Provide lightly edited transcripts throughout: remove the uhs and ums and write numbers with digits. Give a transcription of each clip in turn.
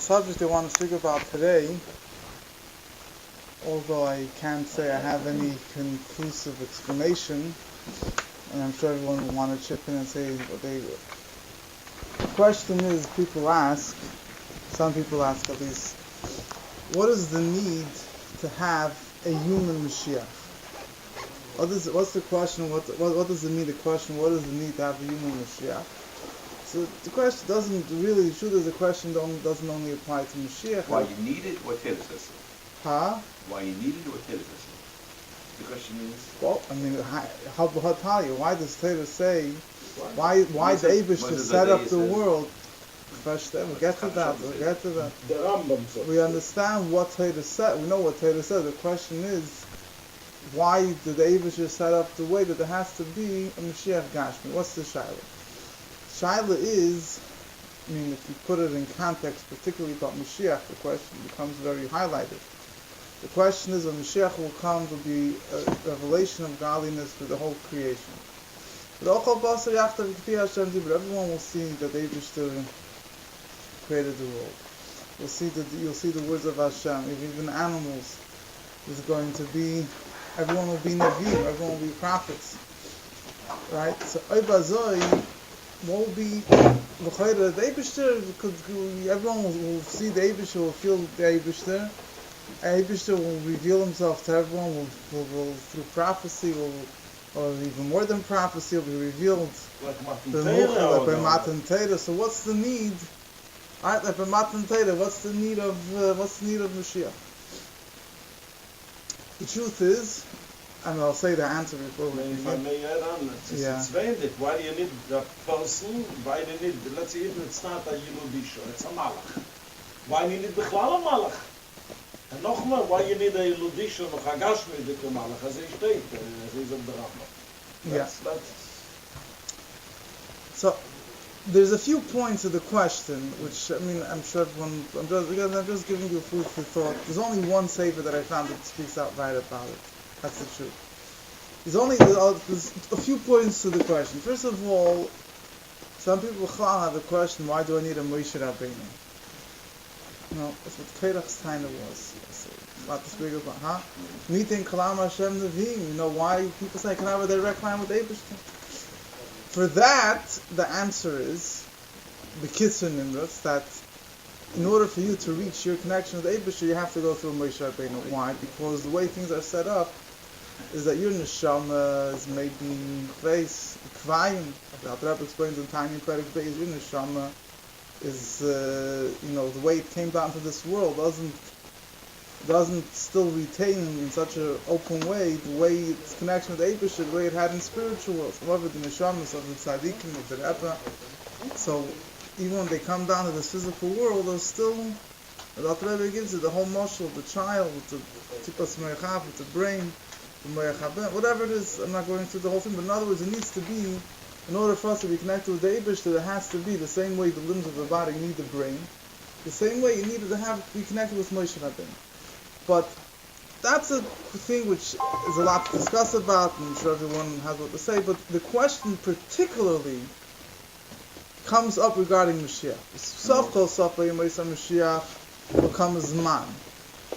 subject I want to speak about today, although I can't say I have any conclusive explanation, and I'm sure everyone will want to chip in and say what they... The question is, some people ask at least, what is the need to have a human Moshiach? What's the question? What does it mean? The question, what is the need to have a human Moshiach? So the question doesn't really, the truth is the question doesn't only apply to Moshiach. Why you need it, what Taylor says? Huh? Why you need it, what Taylor says? The question is... Well, I mean, how tell you? Why does Taylor say, why the Eibush to set up the world? First, we'll get to that. The Rambam. We understand what Taylor said. We know what Taylor said. The question is, why did the Eibush set up the way that there has to be a Mashiach Gashmi? What's the Shaila? Shaila is, I mean, if you put it in context, particularly about Mashiach, the question becomes very highlighted. The question is, when Mashiach will come, will be a revelation of godliness for the whole creation. But everyone will see that the Eibush created the world. You'll see the words of Hashem. Even animals is going to be. Everyone will be Nevi'im. Everyone will be prophets. Right. So Oibazoi won't be the Eibishter, because everyone will see the Eibishter, will feel the Eibishter. Eibishter will reveal himself to everyone. Will through prophecy, or even more than prophecy, will be revealed. Like by Matan Torah. So what's the need? Alright, like by Matan Torah, what's the need of Mashiach? The truth is, and I'll say the answer before we begin. It's very why do you need the person? Why do you need, let's say it's not a Yiludisha, it's a Malach. Why do you need Bechlal a Malach? And noch more, why you need a Yiludisha noch a Gashmi with the Malach, as he stated, as he's on the Rambam. Yeah. So, there's a few points of the question, which, I mean, I'm sure everyone, I'm just giving you food for thought. There's only one sefer that I found that speaks out right about it. That's the truth. There's a few points to the question. First of all, some people have the question, why do I need a Moshe Rabbeinu? No, that's what Kerach's time was. Not to speak about, meeting Kalam Hashem Nevi'im. You know why people say, can I have a direct line with Eibishter? For that, the answer is, the Kitzur Nimrus, that in order for you to reach your connection with Eibishter, you have to go through Moshe Rabbeinu. Why? Because the way things are set up is that your neshama is maybe face kvayim. The Rebbe explains in Tiny Perek Beis, your neshama is, the way it came down to this world doesn't still retain in such an open way the way its connection with Eibishter, the way it had in spiritual worlds. However, the neshamas of the tzaddikim, of the Rebbe, so even when they come down to this physical world, there's still, the Rebbe gives it the whole moshel of the child, with the tipas me'achav, with the brain, the me'achaben, whatever it is. I'm not going through the whole thing, but in other words, it needs to be, in order for us to be connected with the Eibishter, there has to be the same way the limbs of the body need the brain, the same way you needed to be connected with Moshe Rabbeinu. But that's a thing which is a lot to discuss about, and I'm sure everyone has what to say, but the question particularly comes up regarding Mashiach. Safkol Safay Yemaisa Mashiach will come as man,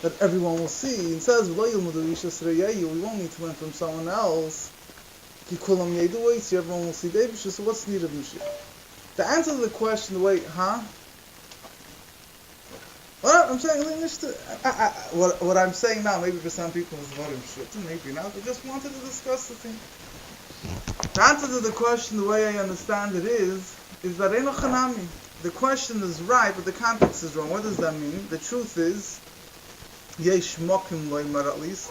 that everyone will see. It says, we won't need to learn from someone else. Everyone will see David, so what's the need of Mashiach? The answer to the question, Well, I'm saying what I'm saying now, maybe for some people is very shit, maybe not. I just wanted to discuss the thing. The answer to the question, the way I understand it is that Eino Chanami. The question is right, but the context is wrong. What does that mean? The truth is, Yesh Mokim Loimar, at least,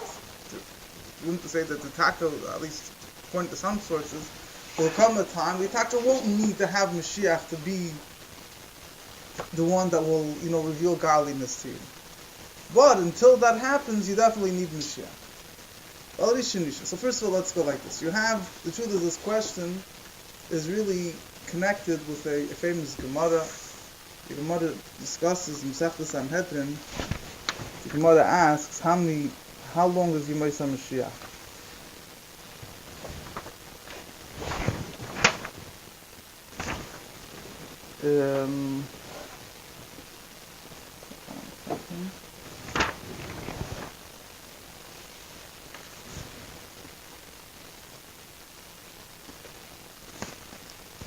we want to say that the Taka, at least according to some sources, will come a time the Taka won't need to have Mashiach to be the one that will, reveal godliness to you. But until that happens, you definitely need Mashiach. So first of all, let's go like this. The truth is, this question is really connected with a famous Gemara. The Gemara discusses Masechtas Sanhedrin. The Gemara asks, how long is Yemaisa Mashiach?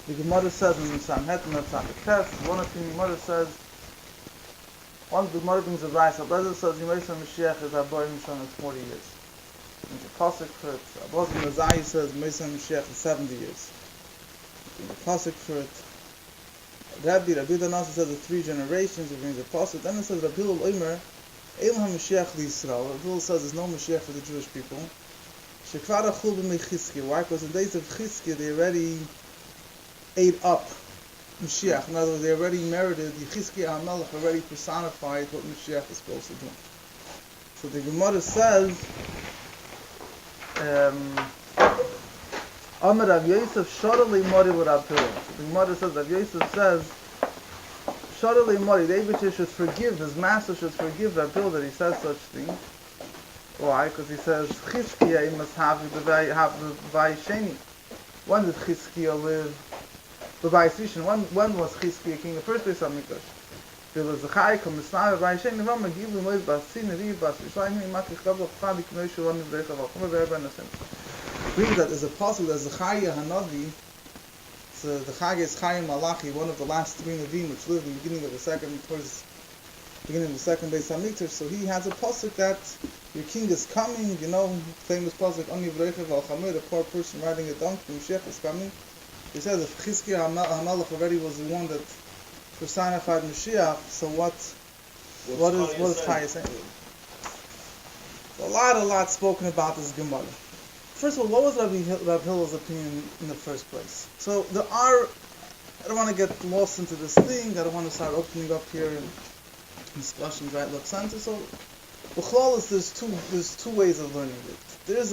The Gemara says in Sanhedrin of Tzaddik, one of the Gemara says, one of the Gemara brings a rice. Abrezer says Yemesa Mashiach is Aboy Mishon is 40 years. And the pasuk for it, Abos bin Azai says Yemesa Mashiach is 70 years. And the pasuk for it, Rabbi Danasa says it's 3 generations. He brings a pasuk. Then it says Rabbi Hillel Omer, Elam HaMashiach L'Yisrael. Rabbi Hillel says there's no Mashiach for the Jewish people. Shekvar Achul b'Mechizkiya. Why? Because in the days of Chizkiya they already ate up Mashiach. In other words, they already merited, Yechizkiya HaMelech already personified what Mashiach is supposed to do. So the Gemara says, Amar Rav Yosef Shorali Mori with Rav Hillel. The Gemara says, Rav Yosef says, Shorali Mori, the Eibush should forgive, his master should forgive Rav Hillel that he says such thing. Why? Because he says, Chizkiya must have the Vayisheni. When did Chizkiya live? When was Chizkiya king? The first place of Mikdash. There was the Chayim, the Snai, the Vayisheni, the Rama, Givli, Moed, Basin, Nevi, Bas, Yishayim, Matich, Chavla, Pchadik, Kneshu, Rami, Vrecha, Vachum, Verba, Nasim. Read that there's a puzzle, there's the Chayim Hanavi. So the Chayim is Chayim Malachi, one of the last 3 Nevim, which lived in the beginning of the second, towards the beginning of the second base of Mikdash. So he has a pasuk that your king is coming, famous pasuk, Ani Vrecha, Vachamir, the poor person riding a donkey, Moshiach is coming. He says if Chizkiya HaMelech already was the one that personified Moshiach, so what is Chaya saying? A lot spoken about this Gemara. First of all, what was Rav Hillel's opinion in the first place? So I don't want to get lost into this thing, I don't want to start opening up here in discussions right left center. So B'chol there's two ways of learning it. There is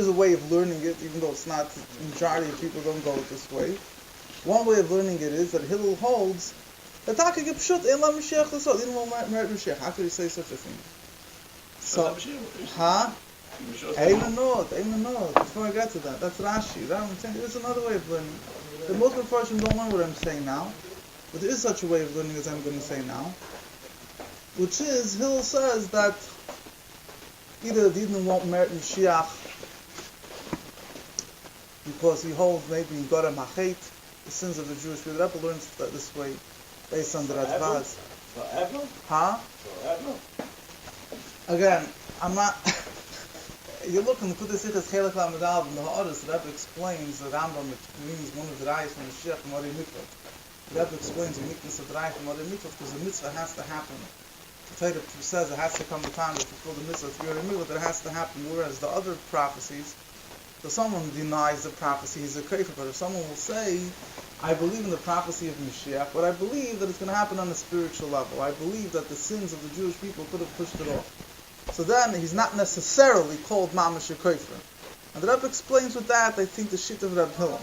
a way of learning it, even though it's not, the majority of people don't go this way. One way of learning it is that Hillel holds that Taka Gipshut Elam Mashiach L'Sod, he didn't merit Mashiach. How could he say such a thing? So, Even not. Before I get to that, that's Rashi. There's another way of learning. The most unfortunate don't learn what I'm saying now, but there is such a way of learning as I'm going to say now, which is Hillel says that either the Yidden won't merit Mashiach because he holds maybe in Gorem HaChet, the sins of the Jewish people. The Rebbe learns that this way based on the Radvaz. Forever? Forever? Again, I'm not... You look in the Kudus Sichas Chelek Lamedal in the Ha'aris, the Rebbe explains the Rambam, it means one of the Rayas from Mashiach from Mori Mitzvah. The Rebbe explains the uniqueness of the Rayas from Mori Mitzvah because the mitzvah has to happen. The Torah says it has to come the time to fulfill the mitzvah to be a mitzvah, that it has to happen. Whereas the other prophecies, so someone denies the prophecy, he's a kafir. But if someone will say, I believe in the prophecy of Mashiach, but I believe that it's going to happen on a spiritual level. I believe that the sins of the Jewish people could have pushed it off. So then he's not necessarily called Mamash Kafir. And the Rebbe explains with that, I think, the shit of Reb Hillel.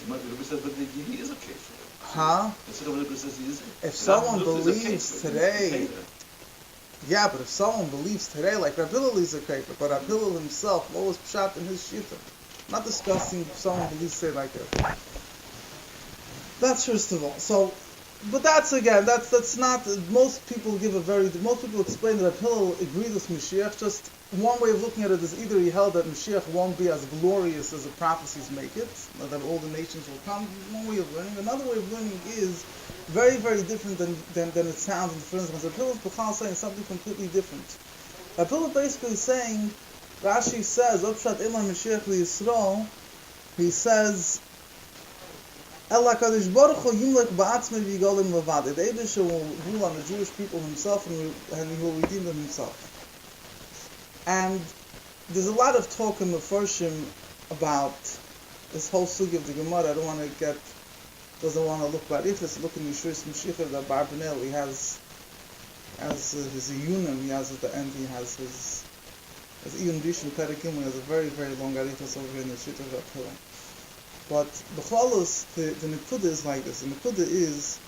The Rebbe says, but he is a kafir. Huh? The Rebbe says he is. If someone believes today, yeah, but if someone believes today, like Reb Hillel is a kafir, but Reb Hillel himself, what was pshat in his shita? I'm not discussing if someone believes today like that. That's first of all. So, but that's not, most people explain that Reb Hillel agreed with Mashiach. Just one way of looking at it is either he held that Mashiach won't be as glorious as the prophecies make it, that all the nations will come. One way of learning. Another way of learning is very, very different than it sounds in the first. Reb Hillel is saying something completely different. Reb Hillel basically saying, Rashi says, Opshat Elam Mashiach L'Yisrael, he says, Ela Kadosh Baruch Hu Yimlech Ba'atzmei V'Yigolim Levad. The Eibush will rule on the Jewish people himself, and he will redeem them himself. And there's a lot of talk in the Mefarshim about this whole sugi of the Gemara. I doesn't want to look bad. If it's looking Yishuris Mashiach, that Barbanel, he has his Iyunim, he has at the end, he has his Iyun Rishon Perikim, he has a very, very long Arichas over here in the Shit of Reb Hillel. But B'chalos, the Nekuda is like this. The Nekuda is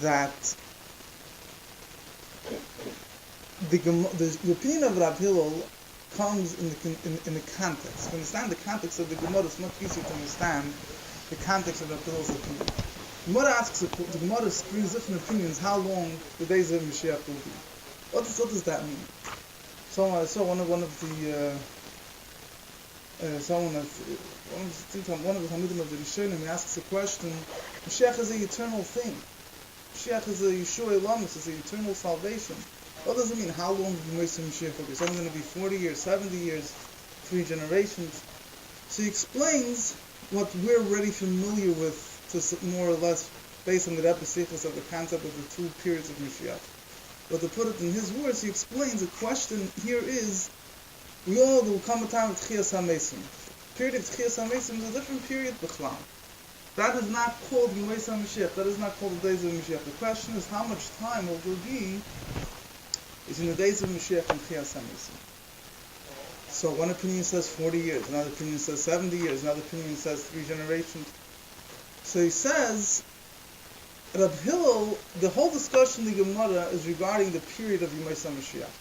that the opinion of Reb Hillel comes in the context. To understand the context of the Gemara, it's much easier to understand the context of Reb Hillel's opinion. Gemara asks, the Gemara brings different opinions how long the days of Mashiach will be. What does that mean? So I saw one of the one of the Talmidim of the Rishonim, he asks a question. Mashiach is an eternal thing. Mashiach is a Yeshua Elamis, is an eternal salvation. What does it mean? How long will Mashiach will be? Is it going to be 40 years, 70 years, 3 generations? So he explains what we're already familiar with, to more or less based on the Rebbe Sichos of the concept of the 2 periods of Mashiach. But to put it in his words, he explains the question here is, we all know there will come a time of Tchias HaMesim. The period of Tchias HaMesim is a different period, B'chlam. That is not called Yemais HaMashiach. That is not called the days of Mashiach. The question is, how much time will there be is in the days of Mashiach and Tchias HaMesim. So one opinion says 40 years, another opinion says 70 years, another opinion says 3 generations. So he says, Rab Hillel, the whole discussion in the Gemara is regarding the period of Yemais HaMashiach.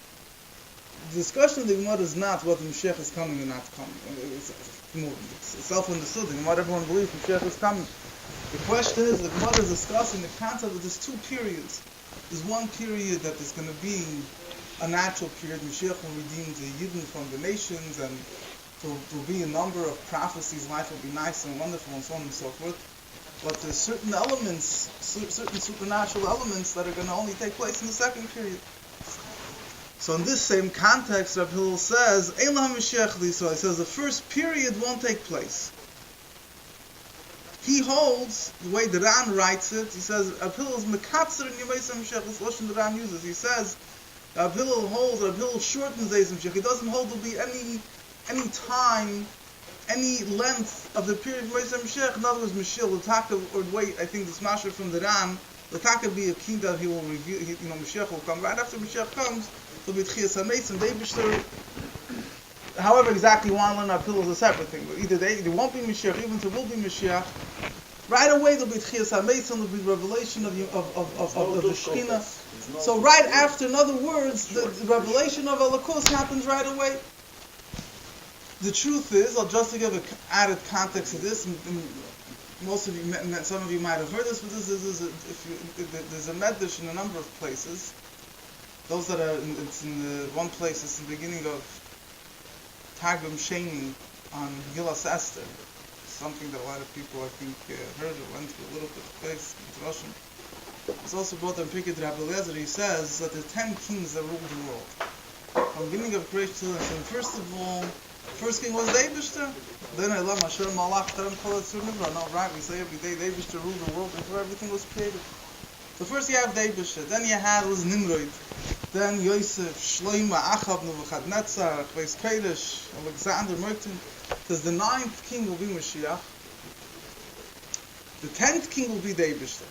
The discussion in the Gemara is not whether Mashiach is coming or not coming. It's self-understood. In what everyone believes, Mashiach is coming. The question is, the Gemara is discussing the concept of there's 2 periods. There's one period that is going to be a natural period. Mashiach will redeem the Yidden from the nations, and there will be a number of prophecies. Life will be nice and wonderful, and so on and so forth. But there's certain elements, certain supernatural elements that are going to only take place in the second period. So in this same context, Rab Hillel says, Ein lahem Mashiach l'Yisrael. He says the first period won't take place. He holds, the way the Ran writes it, he says, Rab Hillel is mekatzer in Yemais HaMashiach. This lashon the Ran uses. He says, Rab Hillel holds, Rab Hillel shortens days of Mashiach. He doesn't hold to be any time, any length of the period of Yemais HaMashiach. In other words, Mashiach will talk, or wait, I think this Mashiach from the Ran, the talk will be a king that he will reveal, Mashiach will come. Right after Mashiach comes, there'll be Tchias HaMesim, Deibishter. However, exactly one learn Rab Hillel is a separate thing. But either there won't be Mashiach, even if there will be Mashiach. Right away there'll be Tchias HaMesim, there'll be revelation of the Shekhinah. So right after, in other words, the revelation of Elokus happens right away. The truth is, I'll just to give an added context to this, and most of you, some of you might have heard this, but there's a medrash in a number of places. Those that are, it's in the one place, it's in the beginning of Targum Sheni on Gilas Esther. Something that a lot of people, I think, heard or went through a little bit of place, it's Russian. It's also brought on Pirkei Rabbi Eliezer. He says that there are 10 kings that ruled the world. From the beginning of creation to the end. First of all, first king was the Eibishter. Then I love Masher Malach Terem Kol Etzur Nivra. No, right, we say every day the Eibishter ruled the world before everything was created. So first you have the Eibishter. Then you had was Nimrod. Then Yosef, Shloima, Achab, Nebuchadnezzar, Chveis Kodesh, Alexander, Merton. Says the 9th king will be Moshiach. The 10th king will be the Eibishter.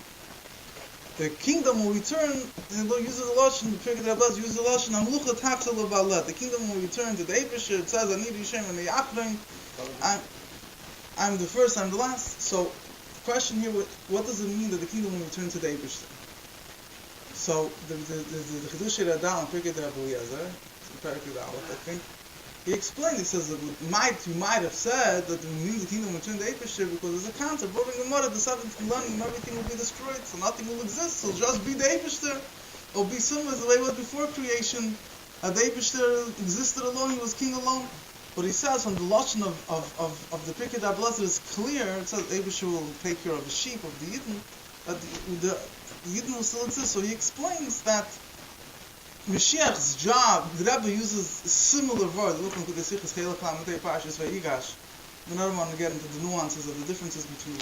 The kingdom will return, he uses the Lashon, the Pirkei Rabbaz uses the Lashon, Amlucha Tachsel Levalet. The kingdom will return to the Eibishter. It says, Ani Rishem and Yachrim. I'm the first, I'm the last. So, the question here, what does it mean that the kingdom will return to the Eibishter? So, the Chedushei Radal and Pirkei Rabbi Eliezer, Pirkei Radal, I think, he explained, he says that you might have said that it means the kingdom will return to Eibishter because there's a concept, brought in Gemara, the 7th millennium, everything will be destroyed, so nothing will exist, so just be the Eibishter. It'll be similar to the way it was before creation. The Eibishter existed alone, he was king alone. But he says from the Lashon of the Pirkei Rabbi Eliezer is clear, it says the Eibishter will take care of the sheep, of the Yidden, that the Yidden will still exist. So he explains that Mashiach's job, the Rebbe uses a similar word. Look into the Sichos Chelek Lametei Parshas Vayigash. We don't want to get into the nuances of the differences between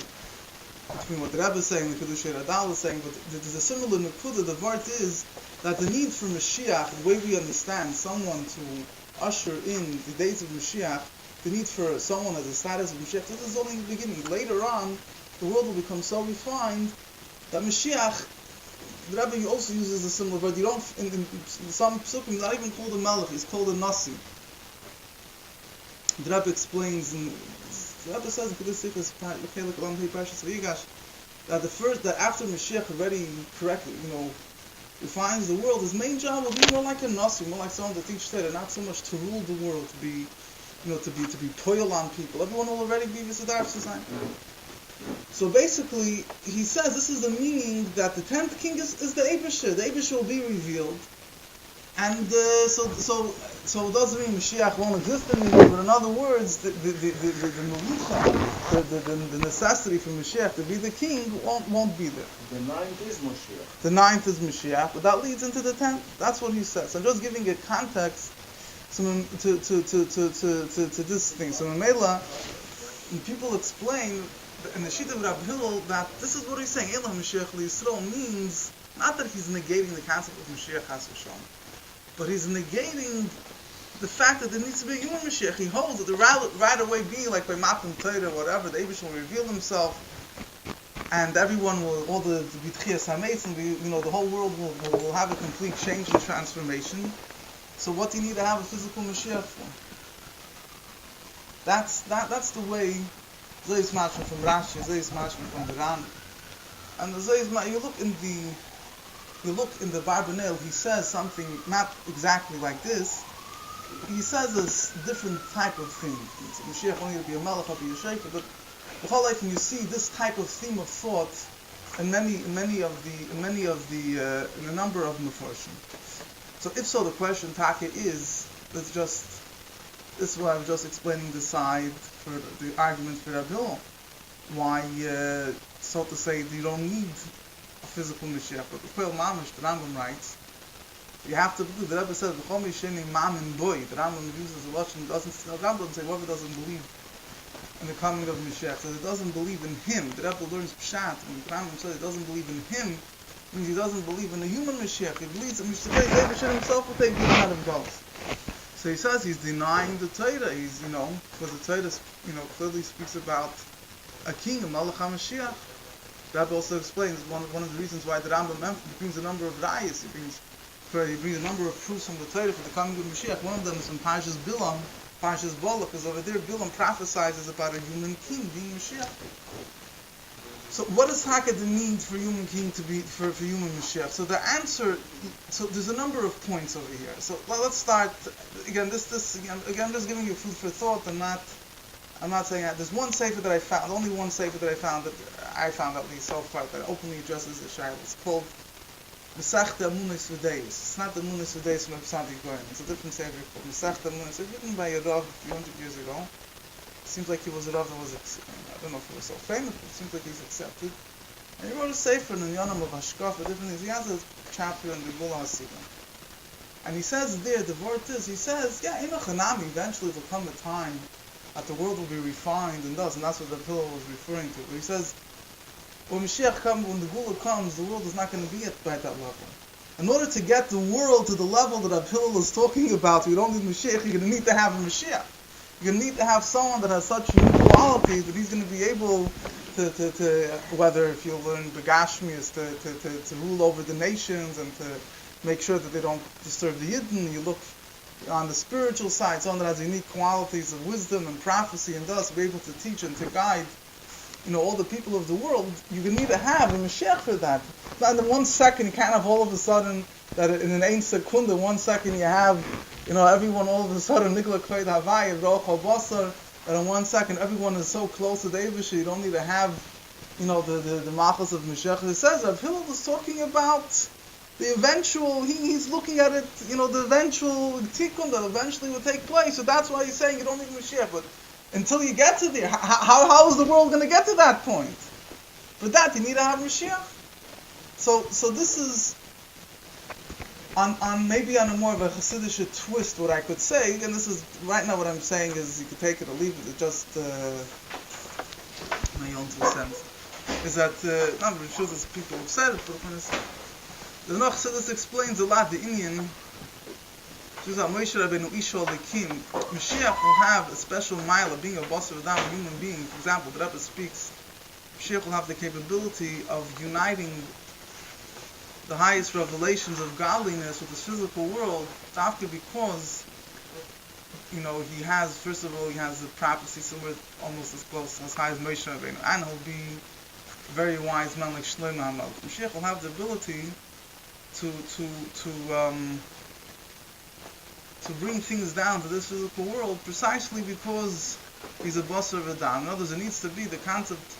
what the Rebbe is saying and the Chedushei Radal is saying, but there's a similar nekuda. The word is that the need for Mashiach, the way we understand someone to usher in the days of Mashiach, the need for someone at the status of Mashiach, this is only the beginning. Later on, the world will become so refined that Mashiach, the Rebbe also uses a similar word. You don't, in some psukim, not even called a melech, he's called a nasi. The Rebbe explains, the Rebbe says in Kedushei that after Mashiach already correctly, refines the world, his main job will be more like a nasi, more like someone to teach Torah, not so much to rule the world, to be poil on people. Everyone will already be V'Sadar Shazayim. So basically, he says this is the meaning that the 10th king is the Eibusher. The Eibusher will be revealed. And so it doesn't mean Mashiach won't exist anymore, but in other words, the melucha, the necessity for Mashiach to be the king won't be there. The 9th is Moshiach. The 9th is Mashiach, but that leads into the 10th. That's what he says. I'm just giving a context to this thing. So Mamela, people explain in the Shita of Rabbi Hillel that this is what he's saying. Elah Mashiach L'Yisrael means not that he's negating the concept of Mashiach Chas v'Shalom, but he's negating the fact that there needs to be a human Mashiach. He holds that the right away being like by Matam Torah or whatever, the Eibush will reveal himself, and everyone will, all the B'tchias HaMeitz, and the whole world will have a complete change and transformation. So what do you need to have a physical Mashiach for? That's the way Zayis Mashman from Rashi, Zayis Mashman from the Ran, and the Zayis you look in the Barbanel, he says something not exactly like this. He says a different type of thing. Mashiach only to be a Melech, I'll be a Sheikh, but the whole life when you see this type of theme of thought in a number of Meforshim. So if so, the question Taka is, this is what I'm just explaining the side for the argument for Rabbi Hillel. Why, so to say, you don't need a physical Mashiach. But the Koil Mamish, the Rambam writes, you have to believe. The Rebbe says, "V'chol mishenim mamin boy." The Rambam uses a lashon. The Rambam says, whoever doesn't believe in the coming of Mashiach, so he doesn't believe in him. The Rebbe learns pshat. When the Rambam says he doesn't believe in him, it means he doesn't believe in the human Mashiach. He believes in Mashiach. Mashiach himself will take good out of both. So he says he's denying the Torah. He's, because the Torah, clearly speaks about a king, a Malach HaMashiach. The Rebbe also explains one of the reasons why the Rambam brings a number of rayas. He brings a number of proofs from the Torah for the coming of Mashiach. One of them is from Parshas Bilam, Parshas Bolach, because over there Bilam prophesies about a human king being Mashiach. So what does Hakad mean for human king to be for human Mashiach? So the answer, so there's a number of points over here. So let's start again. I'm just giving you food for thought. I'm not saying that. There's one sefer that I found, only one sefer that I found at least so far that openly addresses the Shaila. It's called Mesachta Amunis V'Deis. It's not the Amunis V'Deis from Epsanti Goyen. It's a different sefer called Mesachta Amunis. It's written by a Rav 300 years ago. It seems like he was a Rav that was, I don't know if he was so famous, but it seems like he's accepted. And he wrote a sefer in the Yonam of Hashkaf, different things. He has a chapter in the Gula HaSiga. And he says there, the word is, he says, eventually there will come a time that the world will be refined and thus, and that's what the Pillow was referring to. But he says, when Mashiach comes, when the Gula comes, the world is not going to be at that level. In order to get the world to the level that Abhillel is talking about, you don't need Mashiach, you're going to need to have a Mashiach. You're going to need to have someone that has such unique qualities that he's going to be able to whether if you learn Begashmias, to rule over the nations and to make sure that they don't disturb the Yidden. You look on the spiritual side, someone that has unique qualities of wisdom and prophecy and thus be able to teach and to guide all the people of the world. You're going to need to have a Mashiach for that. It's not in 1 second, you can't have all of a sudden, that in an 1 second, 1 second you have, everyone all of a sudden, Nikla Kveid Havai, Roch Basar, that in 1 second everyone is so close to the Eibush, you don't need to have, the Machas of Mashiach. It says that Hillel is talking about the eventual, he's looking at it, the eventual tikkun that eventually will take place. So that's why he's saying you don't need Mashiach. But until you get to there, how is the world going to get to that point? For that, you need to have Mashiach. So this is on maybe on a more of a Hasidic twist. What I could say, and this is right now what I'm saying is you could take it or leave it. It's just my own 2 cents. Is that I'm sure there's people who've said it, but when it's the Chassidus explains a lot the Indian. Mashiach will have a special mile of being a basar v'dam, a human being. For example, the Rebbe speaks, Mashiach will have the capability of uniting the highest revelations of godliness with this physical world, after because, he has, first of all, he has a prophecy somewhere almost as close, as high as Moshe Rabbeinu, and he'll be a very wise man like Shlomo HaMelech. Mashiach will have the ability to bring things down to this physical world precisely because he's a basar v'dam. In other words, it needs to be the concept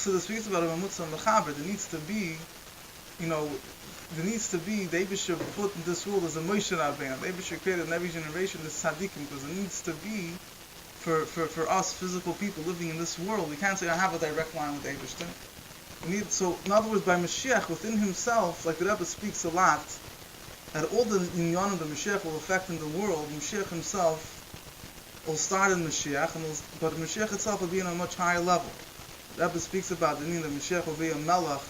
Chassidus speaks about a Mamutza Mechaber. There needs to be, the Eibusher put in this world as a Moshe Rabbeinu. The Eibusher created in every generation this tzaddikim, because it needs to be for us physical people living in this world. We can't say I have a direct line with Eibusher. So in other words, by Mashiach within himself, like the Rebbe speaks a lot, that all the inyanim that Mashiach will affect in the world, Mashiach himself will start in Mashiach, but Mashiach itself will be on a much higher level. The Rebbe speaks about the meaning that Mashiach will be a melech,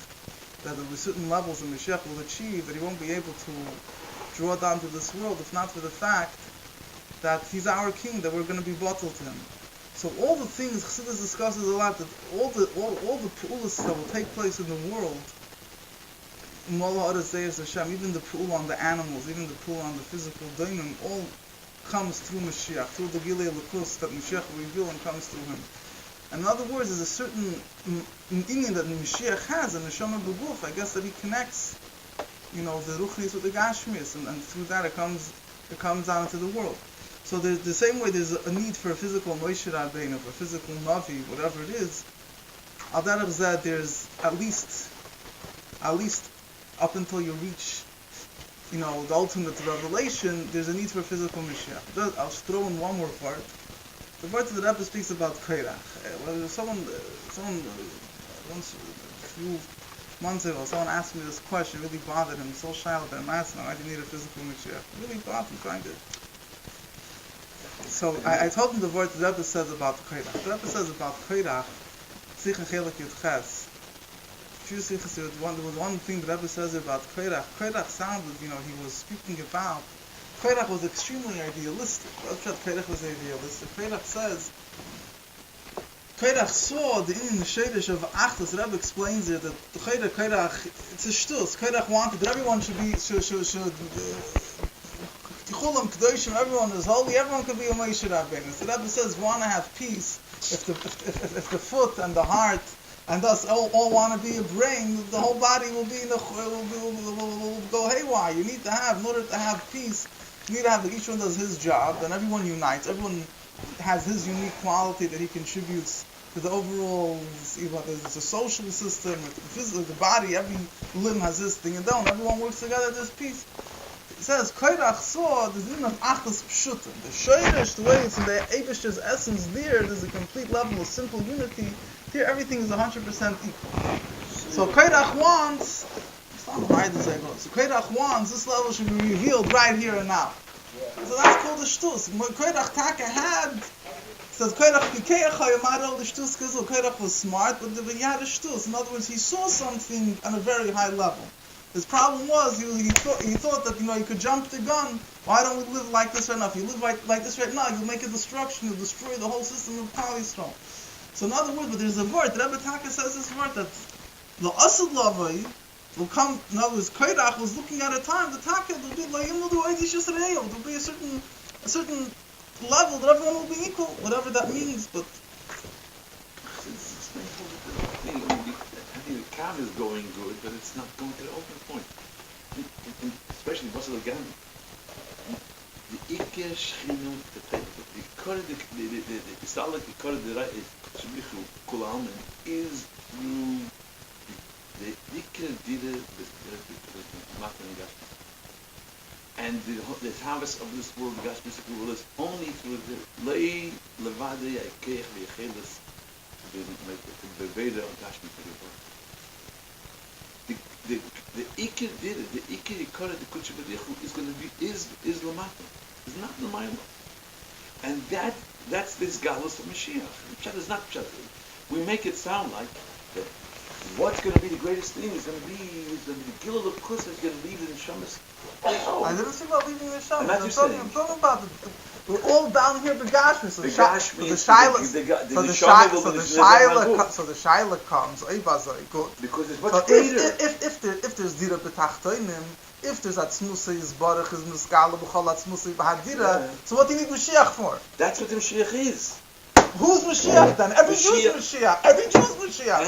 that there will be certain levels that Mashiach will achieve that he won't be able to draw down to this world if not for the fact that he's our king, that we're going to be bottled to him. So all the things Chassidus discusses a lot, that all the pu'ulas that will take place in the world, even the pu'ul on the animals, even the pu'ul on the physical daimon, all comes through Mashiach, through the Gilei Lukus that Mashiach will reveal and comes through him. And in other words, there's a certain inyan that Mashiach has, and Neshama B'guf, I guess that he connects, the Ruchnis with the Gashmis, and through that it comes down into the world. So there's the same way there's a need for a physical Moshe Rabbeinu, for a physical Navi, whatever it is. Al Derech Zeh, there's at least up until you reach, the ultimate revelation, there's a need for a physical Mashiach. I'll throw in one more part. The part that the Rebbe speaks about Kairach. Someone once, a few months ago, someone asked me this question, really bothered him, so shy that I'm asking him, why do you need a physical Mashiach? Really bothered him, trying to. So I told him the word the Rebbe says about Kairach. The Rebbe says about Kairach, Sicha Chelik Yud Ches. There was one thing the Rebbe says about Kairach. Kairach sounded, he was speaking about. Kairach was extremely idealistic. Kairach was idealistic. Kairach says, Kairach saw the Indian Shadish of Achdus. The Rebbe explains it that the Kairach, it's a shtus. Kairach wanted that everyone should Tichulam Kedoshim, everyone is holy, everyone could be a Moshe Rabbeinu. So the Rebbe says, we want to have peace. If the foot and the heart and thus all want to be a brain, the whole body will go haywire. You need to have, in order to have peace, you need to have that each one does his job, and everyone unites. Everyone has his unique quality that he contributes to the overall. There's a social system, the body, every limb has this thing, and everyone works together. There's peace. It says, Kairach saw the din of Achdas Pshutim. The Shoirish, the way it's in the Eibishter's essence there's a complete level of simple unity. Here everything is 100% equal. So Kairach wants, so Kairach wants this level should be revealed right here and now. So that's called the Shtus. Kairach Taka had, says Kairach Pikeach Hayamaro, the Shtus Kizel. Kairach was smart, but he had a Shtus. In other words, he saw something on a very high level. His problem was he thought that he could jump the gun. Why don't we live like this right now? If you live like this right now, you'll make a destruction. You'll destroy the whole system of Palestine. So in other words, but there's a word. Rebbe Taka says this word that the Asad Lavai will come. In other words, Kairach was looking at a time. The Taka will be like there'll be a certain level that everyone will be equal, whatever that means. But the cab is going good, but it's not going to the ultimate point. Especially Basel again. The Iker Shchinut, the solid Kulam is through the Iker Dida, the Matan Gashmi. And the harvest of this world, the Gashmi world, is only through the Lei Levade Aikech Vechelis, the Veda of Gashmi to the world. The Iker did it. The Iker Yikara, the Kutsha B'Dichu is going to be is Lamata. It's not Lamayla. And that's this Galus of Mashiach. Pshat is not Pshat. We make it sound like that what's going to be the greatest thing is going to be the Gilul of Kus is going to leave the Neshamas. Oh. I didn't say about leaving the Neshamas. I'm talking about we're all down here Begashmi. So the Shaila comes. Good. Because it's much so greater. If there's Dira B'Tachtoinim, if there's Atzmusay Yisbarach is Miskala B'Chol Atzmusay B'Hadira, so what do you need Mashiach for? That's what the Mashiach is. Who's Mashiach then? Every Jew's Mashiach. Every Jew's Mashiach.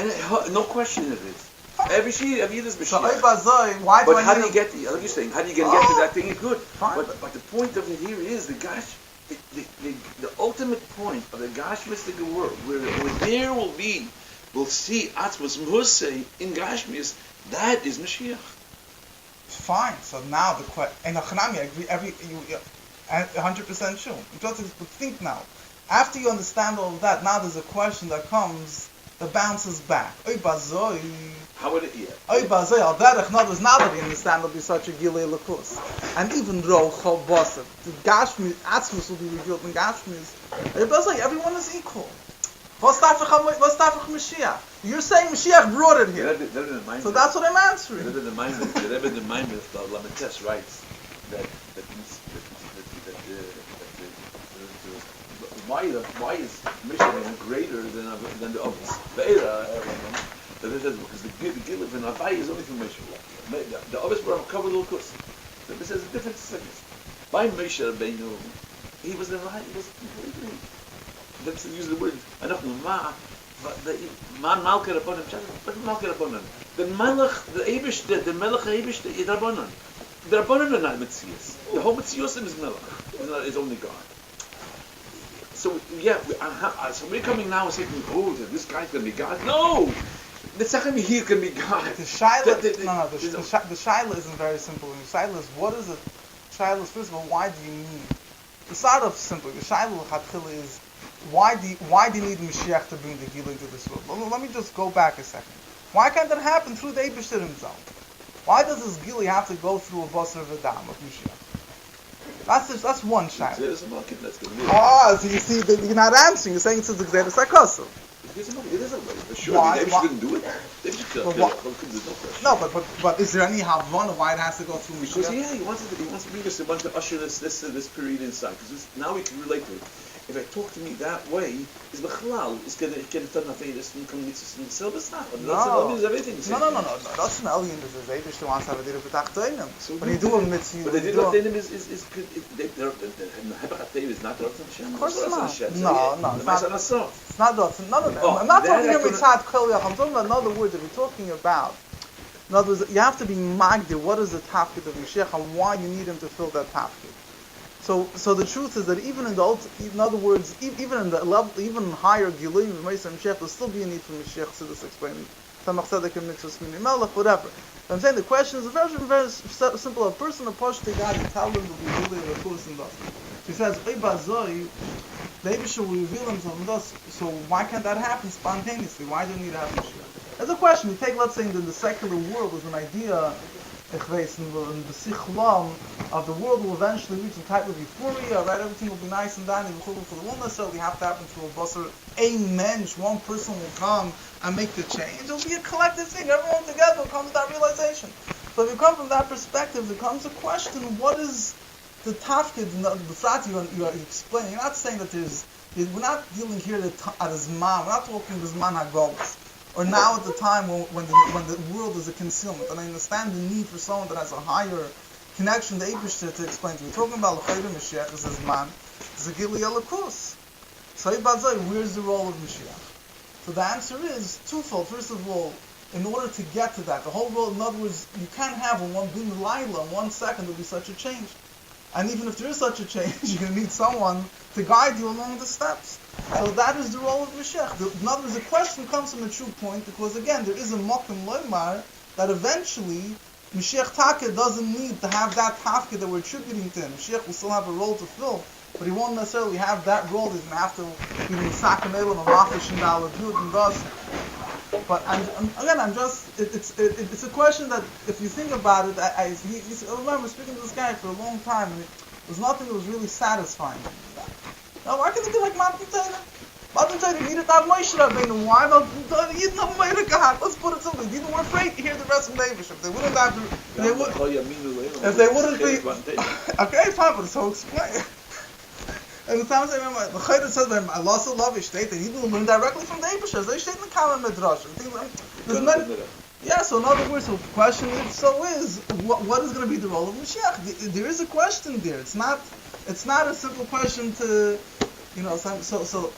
And, no question it is. Every Yid is Mashiach. So why do I how do you get to, like you're saying, how do you get to that thing is good. Fine. But the point of it here is the ultimate point of the Gash mystic world, where there will be will see Atzmos Mhusay in Gashmias. That is Mashiach. Fine. So now the question, and Achanami, I agree. 100% sure. Just think now. After you understand all of that, now there's a question that comes that bounces back. Oy bazoi. How would it? Yeah. Oy bazoi al derech. Now that you understand, there'll be such a gilei lakus, and even though chol basav, the Gashmi Atzmus will be revealed in Gashmis. Oy bazoi, everyone is equal. What's Tafich Mashiach? You're saying Mashiach brought it here. So that's what I'm answering. The Rebbe the Maimon, the Lamentes writes that why is Mashiach greater than the others? That it says because the Giluf and Avai is only from Mashiach. The others were covered all course. The Rebbe says a different segment. By Mashiach Rabbeinu, he was completely. Let's use the word. Man malker upon him. But malker upon him. The melech, the Eibush, the melech Eibush, the Rabbanon. The Rabbanon are not Metzias. The whole Metzios is melech. Is only God. So yeah, so we're coming now and saying, oh, this guy's going to be God. No, the second he's going to be God. The shaila, the shaila isn't very simple. The shaila is what is it? Shaila is first of all, why do you need? The start of simple. The shaila l'chatchila is. Why do you need Mashiach to bring the Gila into this world? Let me just go back a second. Why can't that happen through the Eibishter himself? Why does this Gila have to go through a Basar V'Dam of Mashiach? That's one shayla. So you see, you're not answering. You're saying it's a Gzera Sarkoso. It is a way. Sure, the Eibishter didn't do it. No, but is there any Havana why it has to go through Mashiach? Because he wants to bring us a bunch of usher this period inside. Because now we can relate to it. If I talk to me that way, is bechlal is going to turn off this and come mitzvahs and silver stuff. No, everything. No. That's an alien. There's a Eibishter wants to have a dir b'tachtoinim. When you do a mitzvah, but the dir b'tachtoinim is the hebachat is not the Ratzon Hashem. Of course not. No, it's not Ratzon. No. I'm not talking about mitzvah kol. I'm talking about another word that we're talking about. In other words, you have to be magdir. What is the tafkid of Mashiach and why you need him to fill that tafkid? So the truth is that even in other words, even in the level, even higher Gilim of Moshe Mashiach, there'll still be a need for Mashiach. So this explains Tamach Tzedek and Mitzvahs Mini Melech, whatever. But I'm saying the question is very, very simple. A person approaches to God, you tell them to be Gilim of course and thus. He says, Oy bazoi, the Eibishter will reveal himself in thus. So why can't that happen spontaneously? Why do you need to have Mashiach? That's a question. You take, let's say, in the secular world, there's an idea. In the sichlam of the world will eventually reach a type of euphoria, right? Everything will be nice and dandy. It won't necessarily have to happen through a basar. A mensch, one person will come and make the change. It'll be a collective thing. Everyone together will come to that realization. So if you come from that perspective, there comes a question: what is the tafkid? The frat you are explaining. You're not saying that we're not dealing here at his man. We're not talking his man hagolos. Or now at the time when the world is a concealment, and I understand the need for someone that has a higher connection to Eibishter to explain to you. We're talking about L'chayda Mashiach as his man, Zagili Alakus. So where's the role of Mashiach? So the answer is twofold. First of all, in order to get to that, the whole world, in other words, you can't have in one bin laila, in 1 second there'll be such a change. And even if there is such a change, you're going to need someone to guide you along the steps. So that is the role of Mashiach. In other words, the question comes from a true point, because again, there is a mokum loymar that eventually Mashiach Taka doesn't need to have that tafka that we're attributing to him. Mashiach will still have a role to fill, but he won't necessarily have that role. He's going to have to be the Misakim Elam and Mafish and Dalabut and thus. But it's a question that if you think about it, I remember speaking to this guy for a long time, and it was nothing that was really satisfying. Now, why can't it be like Matan Torah? Matan Torah needed to have Moshe Rabbeinu. Why not? He didn't have Moshe God. Let's put it simply. They were afraid to hear the rest of the Eibush. If they wouldn't have, if they wouldn't be, okay, fine, but so explain. And the time I remember, the Chayda says that Allah so love is state that he didn't learn directly from the Eibush. They state in the Kalam Midrash. Yeah, so in other words, the question is, what is going to be the role of Mashiach? There is a question there. It's not a simple question to, so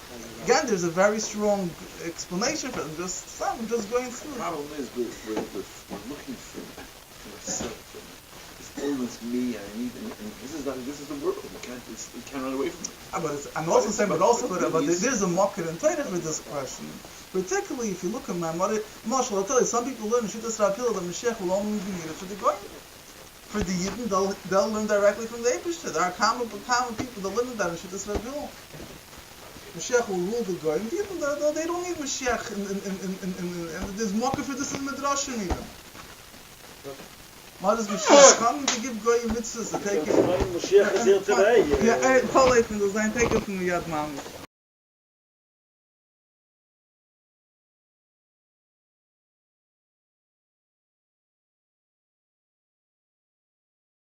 again, there's a very strong explanation for it. I'm just going through. The problem is we're looking for ourselves. There's influence me. I need, and this is the world. You can't run away from it. I'm also saying, but there's a market in Torah for this question. Particularly if you look at my mother, Marshall, I'll tell you, some people learn Shittas Rapil that Mashiach will only be needed for the Goyim. For the Yidden, they'll learn directly from the Eibishter. There are common people that learn that in Shittas Rapil. Mashiach will rule the Goyim. The Yidden, they don't need Mashiach, and there's market for this in Midrashim even. Why does Mashiach come to give Goyim mitzvahs to take it? Mashiach is here today. Yeah, Paul Eichmann, take it from the Yad Mamu.